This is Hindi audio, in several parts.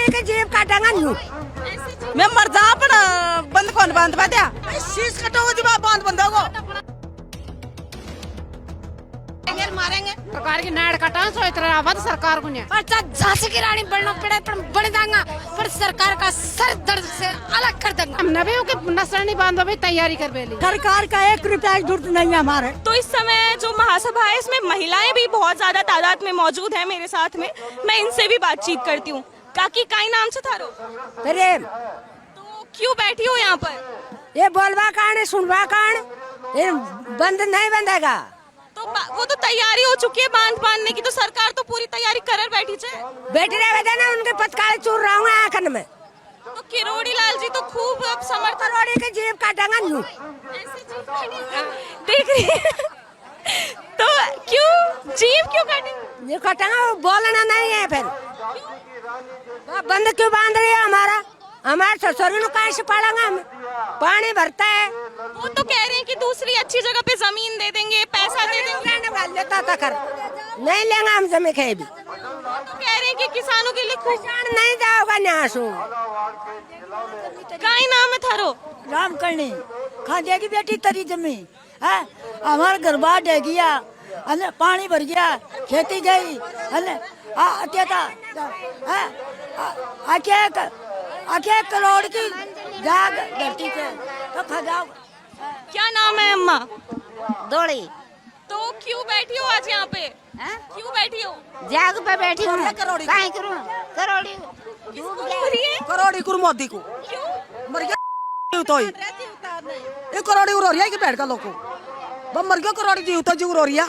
करोड़ी के जेब काटेंगा न्यू मैं मर जा पण बंद कौन बांध पा दिया शीश कटो जी बांध बंदा को मारेंगे सरकार की नाड़ कटा सो इतना आवाज सरकार को नहीं पर झांसी की रानी बनना पड़े पर बन जाएगा पर सरकार का सर दर्द से अलग कर देंगे हम नबियों के नसरनी बांधो तैयारी कर बेली सरकार का 1 रुपया की जरूरत नहीं है हमारे। तो इस समय जो महासभा है इसमें महिलाएं भी बहुत ज्यादा तादाद में मौजूद हैं मेरे साथ में, मैं इनसे भी बातचीत करती हूँ। काकी काई नाम से थारो प्रेम तो क्यों बैठी हो यहाँ पर? ये बोलवा कान सुनवा कान ये बंद नहीं बंदेगा। तो वो तो तैयारी हो चुकी है बांध बांधने की, तो सरकार तो पूरी तैयारी कर बैठी है। बेटी रहे थे ना उनके पतकाले चूर रहा हूँ आखन में। तो किरोड़ी लाल जी तो खूब अब समर्थन करोड़ी के जेब काटेंगा न्यू देख रही है। तो क्यों जेब क्यों काटेंगे? ये काटेंगा वो बोलना नहीं है फिर बंद क्यों बांध रही है हमारे ससुर कैसे पड़ेगा हम पानी भरता है। वो तो कह रहे हैं कि दूसरी अच्छी जगह पे जमीन दे देंगे, पैसा दे देंगे। लेता था कर नहीं लेंगे हम जमीन कहीं भी। तो कह रहे हैं कि किसानों के लिए किसान नहीं जाओगा न्यासू। काई नाम है थारो? राम करनी खा देगी बेटी तरी जमीन है हमारे घर बाहर डे गया अने पानी भर गया खेती गई अने आके करोड़ की जाग धरती पे तो खजाओ। क्या नाम है अम्मा? दौड़ी तो क्यों बैठी हो आज यहाँ पे? क्यों बैठी हो? जाग पे बैठी हूँ काहे करूँ करोड़ी करोड़ी कुर मोदी को मर गया तो ये करोड़ी रो रही है कि बैठ का लोगों बम मर गया करोड़ी जी तो जी रो रही है।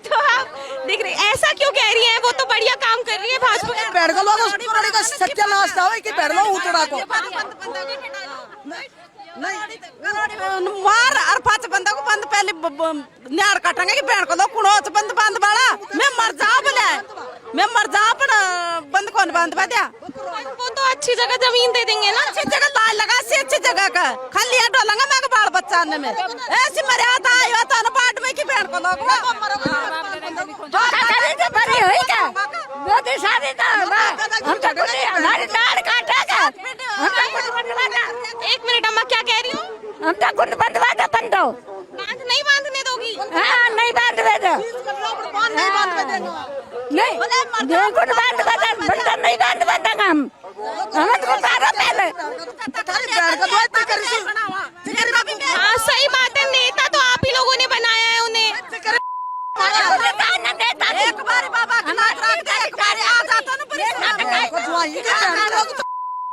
तो आप देख रहे ऐसा क्यों कह रही हैं? वो तो बढ़िया काम कर रही है भाजपा। बैठ का लोग करोड़ी का सत्यानाश था कि बैठ लो उतरा को नहीं मार और पांच बंदा को बंद पहले न्यार काटेंगे कि बैठ को लोग कुणो बंद बंद बाड़ा मैं मर जा बोले मैं मर जा पण बंद कौन बांध पा दिया वो तो अच्छी जगह जमीन दे देंगे ना। अच्छी जगह लाल लगा से अच्छी जगह का खाली या डोलंगा मैं बाल बच्चा ने में ऐसी मर्यादा आयो तो न बाट में की बैठ को लोग बड़ी हुई क्या बेटी शादी था हम तो कुछ हमारी दाढ़ काटेगा एक मिनट अम्मा क्या कह रही हो? हम तो कुछ बंदवा था बंदो बांध नहीं बांधने दोगी? हाँ नहीं बांध दे दो नहीं बांध देंगे नहीं कुछ बांध बता बंदा नहीं बांध बता हम तो बारह पहले हाँ सही बात है, नेता तो आप ही लोगों ने बनाया है उन्हें। एक बार बाबा का नाच रख दे एक बार आ जाता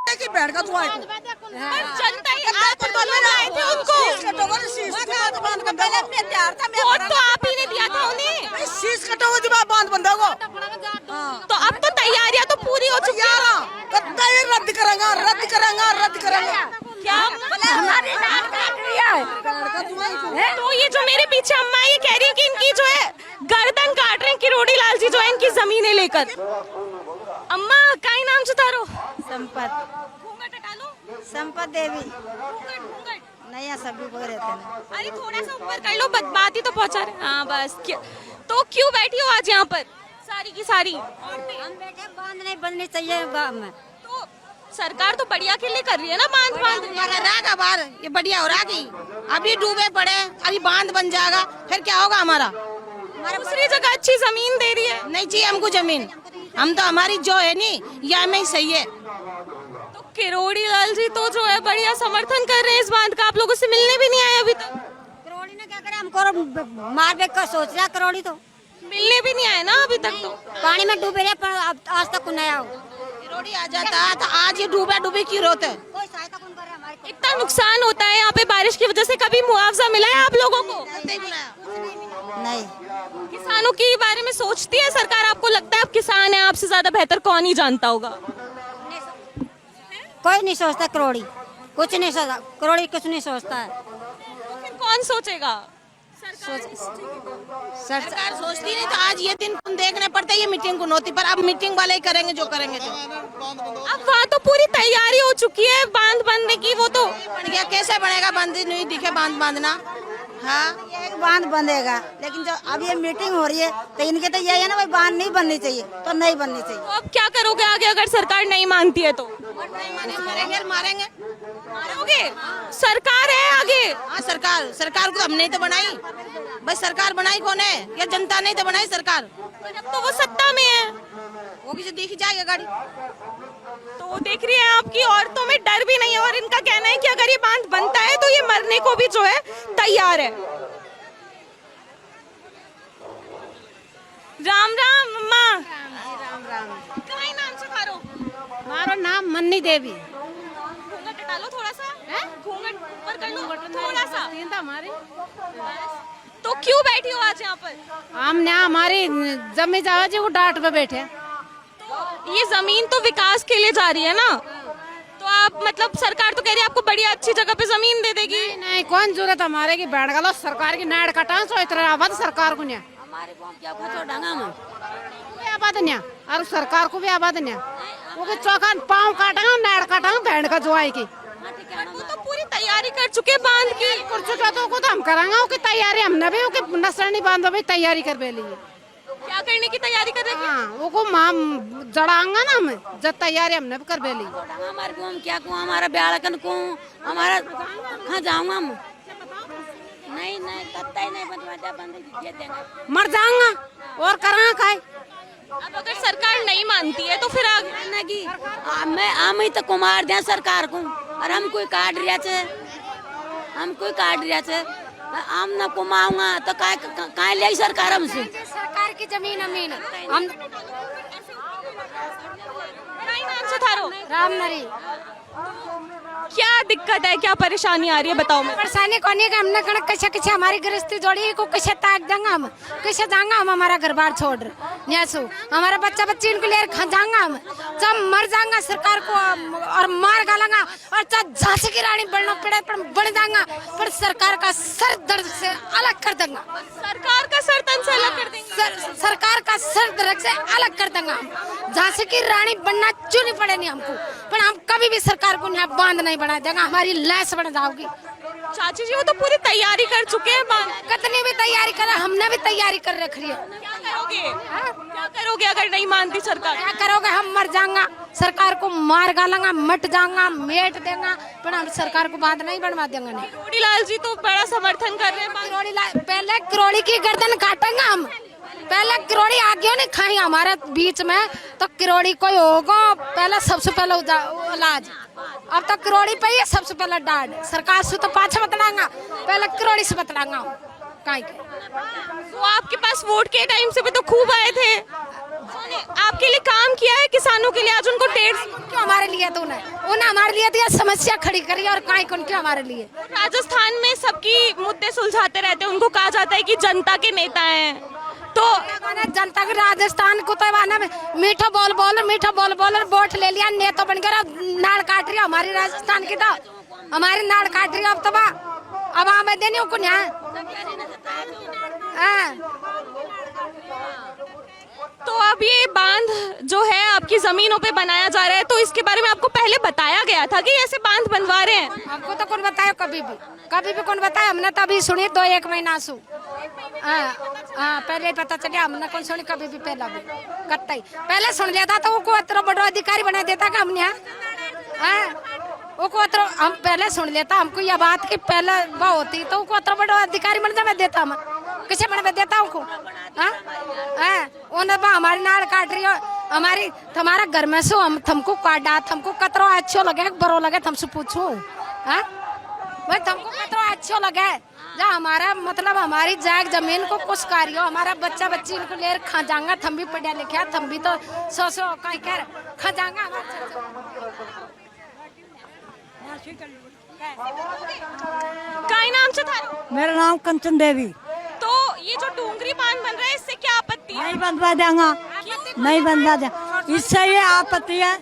ना की बैठ का जुआ जनता ही आप तो लोग आए थे उनको वोट तो आप ही ने दिया था उन्हें। शीश कटो जी बांध बंदा को तो अब तो तैयारियां तो पूरी हो चुकी है। रद्द करेंगे क्या हमारी दाढ़ काट रही है। तो ये जो मेरे पीछे अम्मा ये कह रही है कि इनकी जो है गर्दन काट रहे हैं किरोड़ी लाल जी जो है इनकी जमीनें लेकर। अम्मा काई नाम से तारो? संपत घूंघट हटा लो। संपत देवी घूंघट नया सभी को रहते हैं। अरे थोड़ा सा ऊपर कर लो, बात ही तो पहुंचा रहे। हाँ बस तो क्यों बैठी हो आज यहाँ पर सारी की सारी? हम बेटे बांध नहीं बननी चाहिए गाँव में। तो सरकार तो बढ़िया के लिए कर रही है ना बांध रहेगा बाहर ये बढ़िया हो रहा की अभी डूबे पड़े अभी बांध बन जाएगा फिर क्या होगा हमारा दूसरी जगह अच्छी जमीन दे रही है। नहीं चाहिए हमको जमीन, हम तो हमारी जो है नी ये हमें ही सही है। तो किरोड़ी लाल जी तो जो है बढ़िया समर्थन कर रहे हैं इस बांध का, आप लोगों से मिलने भी नहीं आए अभी तक। करोड़ी ने क्या करे हमको मार बेच का सोच रहा करोड़ी तो मिलने भी नहीं आए ना अभी तक। तो पानी में डूबे रहे पर अब आज तक नया हो करोड़ी आ जाता तो आज ये डूबा डूबी क्यों रोते? कोई सहायता कौन करे हमारी? इतना नुकसान होता है यहाँ पे बारिश की वजह से, कभी मुआवजा मिला है आप लोगों को? नहीं। किसानों के बारे में सोचती है सरकार? आपको लगता है आप किसान है, आपसे ज्यादा बेहतर कौन ही जानता होगा? कोई नहीं सोचता करोड़ी कुछ नहीं सोचता, करोड़ी कुछ नहीं सोचता है। तो फिर कौन सोचेगा? सरकार सोचती नहीं तो आज ये दिन देखने पड़ता है ये मीटिंग को होती, पर अब मीटिंग वाले ही करेंगे जो करेंगे। तो अब वहाँ तो पूरी तैयारी हो चुकी है बांध बनने की, वो तो बन गया। कैसे बनेगा? बंद नहीं दिखे बांध बांधना। हाँ एक बांध बंधेगा, लेकिन जो अब ये मीटिंग हो रही है तो इनके तो यही है ना भाई बांध नहीं बननी चाहिए तो नहीं बननी चाहिए। अब क्या करोगे आगे अगर सरकार नहीं मानती है तो? मरेंगे मारेंगे। मारोगे? सरकार है आगे। हाँ सरकार को हमने तो बनाई, बस सरकार बनाई कौन है? या जनता ने तो बनाई सरकार। अब तो वो सत्ता में है, वो किसी देखी जाएगा गाड़ी। तो वो देख रही है आपकी औरतों में डर भी नहीं है और इनका कहना है कि अगर ये बांध बनता है तो ये मरने को भी जो है तैयार है। राम राम अम्मा। राम राम। कहीं नाम से थारो? मारो नाम मन्नी देवी। घूंघट हटा लो थोड़ा सा, घूंघट ऊपर कर लो थोड़ा सा। हमारी तो क्यों बैठी हो आज यहाँ पर? हमने हमारी जमी जावा जी वो डांट पे बैठे। तो ये जमीन तो विकास के लिए जा रही है ना, तो आप मतलब सरकार तो कह रही है आपको बढ़िया अच्छी जगह पे जमीन दे देगी। नहीं कौन जरूरत हमारे की बैठ गलो सरकार की नाड़ कटा सो इतना आबाद सरकार को नहीं हमारे को क्या खोचो डांगा में आबाद नहीं और सरकार को भी आबाद नहीं वो भी चौका पाँव काटेगा नाड़ काटेगा बैंड का जो आएगी। वो तो पूरी तैयारी कर चुके बांध की। कर चुका तो को तो हम करांगे उसकी तैयारी हमने भी उसकी नसरनी बांधो भी तैयारी कर लिए। क्या करने की तैयारी कर रहे हैं? हाँ वो को माम जड़ांगा ना हमें जब तैयारी हमने भी कर बेली। हमारे को हम क्या को हमारा ब्याड़कन को हमारा कहाँ जाऊंगा हम? नहीं नहीं तब तक नहीं बनवा बंद दे देंगे मर जाऊंगा और करा खाए। अब अगर सरकार नहीं मानती है तो फिर मैं हम ही तो कुमार दे सरकार को और हम कोई काट रहा छे हम कोई काट रहा छे हम न कुमाऊंगा तो काय ले सरकार हमसे सरकार की जमीन अमीन हम कहीं नाम से थारो? रामनरी। क्या दिक्कत है, क्या परेशानी आ रही है बताओ मैं। परेशानी कौन है कि हमने कण कैसे कैसे हमारी गृहस्थी जोड़ी को कैसे ताक देंगे हम कैसे जाएंगे हम हमारा घर बार छोड़ न्यासू हमारा बच्चा बच्ची इनको ले जाएंगे हम जब मर जाएंगे सरकार को और मार गालेंगे और जब झांसी की रानी बढ़ना पड़े पर बढ़ जाएंगे पर सरकार का सर दर्द से अलग कर देंगे। सरकार का सर तन से अलग कर देंगे। सरकार का सर दर्द से अलग कर देंगे हम। झांसी की रानी बनना क्यों नहीं पड़े नहीं हमको पर हम कभी भी सरकार को यहाँ बांध नहीं बना देगा हमारी लैस बन जाओगी। चाची जी वो तो पूरी तैयारी कर चुके हैं बांध। कितनी भी तैयारी करे हमने भी तैयारी कर रखी है। क्या करोगे? क्या करोगे अगर नहीं मानती सरकार? क्या करोगे हम मर जाएंगे सरकार को मार गालेंगे मट जाएंगे मेट देंगे पर हम सरकार को बांध नहीं बनवा देंगे। नहीं किरोड़ी लाल जी तो बड़ा समर्थन कर रहे हैं। किरोड़ी लाल पहले किरोड़ी की गर्दन काटेंगे हम पहले किरोड़ी आगे नहीं खाई हमारे बीच में तो किरोड़ी कोई होगा पहले सबसे पहले इलाज अब तो किरोड़ी पे ही सबसे पहले डांट सरकार से तो पाछा बतलांगा पहले किरोड़ी से बतलांगा काई के। वो आपके पास वोट के टाइम से भी तो खूब आए थे, आपके लिए काम किया है किसानों के लिए। आज उनको क्यों हमारे लिए तो उन्हें हमारे लिए तो समस्या खड़ी करी और काई कौन क्यों हमारे लिए। राजस्थान में सबकी मुद्दे सुलझाते रहते हैं, उनको कहा जाता है कि जनता के नेता हैं तो जनता के राजस्थान को तो मीठा बोल बोल वोट ले लिया नेता बन गया नाड़ काट रही हमारी राजस्थान की तो हमारी नाड़ काट रही अब तो अब हमें देने को तो अब ये बांध जो है आपकी जमीनों पे बनाया जा रहा है तो इसके बारे में आपको पहले बताया गया था कि ऐसे बांध बनवा रहे हैं? हमको तो कौन बताया कभी भी कौन बताया हमने तो अभी सुनी 2-1 महीना सु पहले ही पता चलिया हमने कौन सुनी कभी भी पहला भी कत्ता ही पहले सुन लेता तो वो इतना बड़ा अधिकारी बना देता का हमने वो हम पहले सुन लेता हमको यह बात की पहले वो होती तो वो इतना बड़ा अधिकारी बन जा मैं देता हम किसे बन मैं देता हमको हमारी नाड़ काट रही हो हमारी तुम्हारा घर में सो हम तुमको काटा तुमको कतरो अच्छो लगे बरो लगे तुमसे पूछो भाई तुमको कतरो अच्छो लगे जा हमारा मतलब हमारी जाग जमीन को कुछ कार्यो हमारा बच्चा बच्ची इनको ले खा जाऊंगा थम भी पढ़ा लिखा थम भी तो सो कहीं कर खा जाऊंगा। काय नाम से था? मेरा नाम कंचन देवी। तो ये जो डूंगरी बांध बन रहा है इससे क्या आपत्ति है? नहीं बनवा देंगे नहीं बनवा देंगे इससे ये आपत्ति है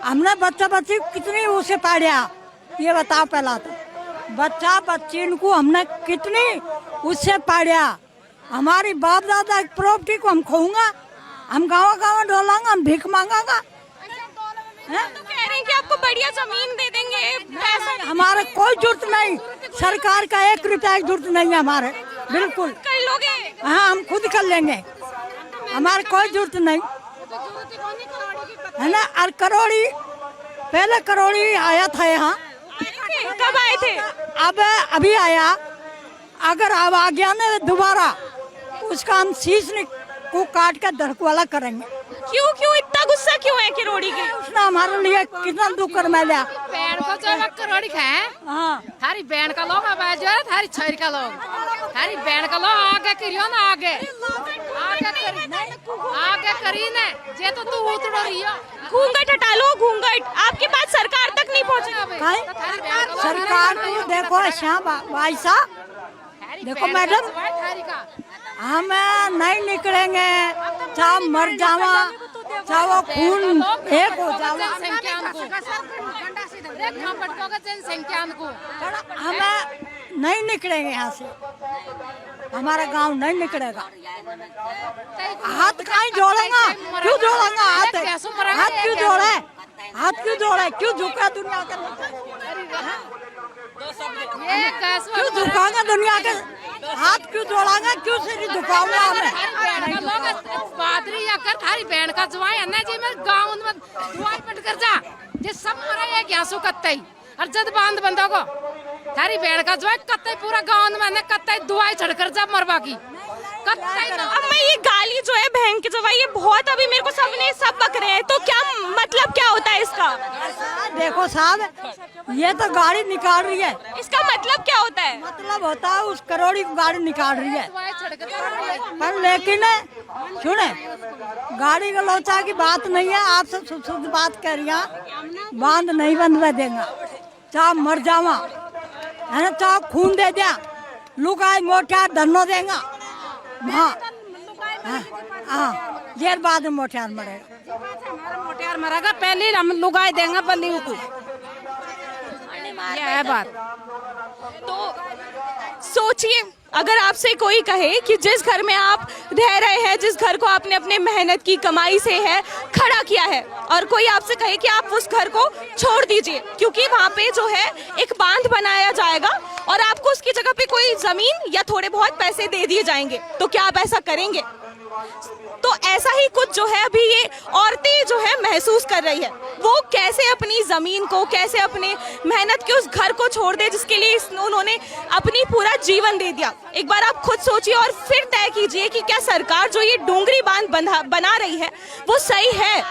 हमने बच्चा बच्ची कितनी उसे पाड़ा ये बताओ पहला तो बच्चा बच्ची को हमने कितनी उससे पाड़ा हमारी बाप दादा की प्रॉपर्टी को हम खोऊंगा हम गाँव गाँव डोलांगा हम भीख मांगागा। तो कह रहे हैं कि आपको बढ़िया जमीन दे देंगे पैसा हमारे कोई जरूरत नहीं सरकार का 1 रुपया की जरूरत नहीं है हमारे बिल्कुल कर लोगे? हाँ हम खुद कर लेंगे हमारे कोई जरूरत नहीं है ना। और करोड़ी, पहले करोड़ी आया था यहाँ, कब आए थे? अब अभी आया। अगर अब आ गया ना दोबारा, उसका हम शीश को काट कर धड़कवाला करेंगे। क्यों क्यों इतना गुस्सा क्यों है किरोड़ी के? उसने हमारे लिए कितना दुख कर लिया। बहन को जो है करोड़ी खाए, हाँ, थारी बहन का लोग अब जो है, थारी छोरी का लोग, थारी बहन का लोग आगे करियो ना, आगे आगे करी ने, जे तो तू उतड़ रही हो। घूंघट हटा लो, घूंघट। आपकी बात सरकार तक नहीं पहुँची। सरकार को देखो श्याम भाई साहब, देखो मैडम, हम नहीं निकलेंगे, चाहे मर जावा, चाहे वो खून एक हो जावा, हमें नहीं निकलेंगे यहाँ से, हमारा गांव नहीं निकलेगा। हाथ कहीं जोड़ेगा, क्यों जोड़ेगा हाथ? हाथ क्यों जोड़े, हाथ क्यों जोड़े, क्यों झुका दुनिया के, क्यों झुकाएंगे दुनिया के हाथ, क्यों जोड़ाएंगे, क्यों सिर झुकाऊंगा हमें? बादरी या कर थारी बहन का जवाई अन्ना जी में गांव में दुआई पट कर जा, जे सब मरे है ग्यासु कत्ते और जद बांध बंदो को थारी बहन का जवाई कत्ते पूरा गांव में अन्ना कत्ते दुआई चढ़ कर जा मरवा की कत्ते। अब मैं ये गाली जो है बहन की जवाई, ये बहुत अभी मेरे को सब बक रहे हैं, तो क्या मतलब क्या होता है इसका? देखो साहब, ये तो गाड़ी निकाल रही है, इसका मतलब क्या होता है? मतलब होता है उस करोड़ी को गाड़ी निकाल रही है। पर लेकिन सुने, गाड़ी का लोचा की बात नहीं है, आपसे शुद्ध बात कर रही है। बांध नहीं बंधवा देगा, चाहे मर जावा, है ना, चाहे खून दे दिया, लुगाई मोटियार धनो देगा। हाँ हाँ, देर बाद में मोटियार मरेगा, मोटियार मरेगा, पहले हम लुगाई देंगे बल्ली को, ये है बात। तो सोचिए, अगर आपसे कोई कहे कि जिस घर में आप रह रहे हैं, जिस घर को आपने अपने मेहनत की कमाई से है खड़ा किया है, और कोई आपसे कहे कि आप उस घर को छोड़ दीजिए क्योंकि वहाँ पे जो है एक बांध बनाया जाएगा और आपको उसकी जगह पे कोई जमीन या थोड़े बहुत पैसे दे दिए जाएंगे, तो क्या आप ऐसा करेंगे? तो ऐसा ही कुछ जो है अभी ये औरतें जो है महसूस कर रही है, वो कैसे अपनी जमीन को, कैसे अपने मेहनत के उस घर को छोड़ दे जिसके लिए उन्होंने अपनी पूरा जीवन दे दिया। एक बार आप खुद सोचिए और फिर तय कीजिए कि क्या सरकार जो ये डोंगरी बांध बना रही है वो सही है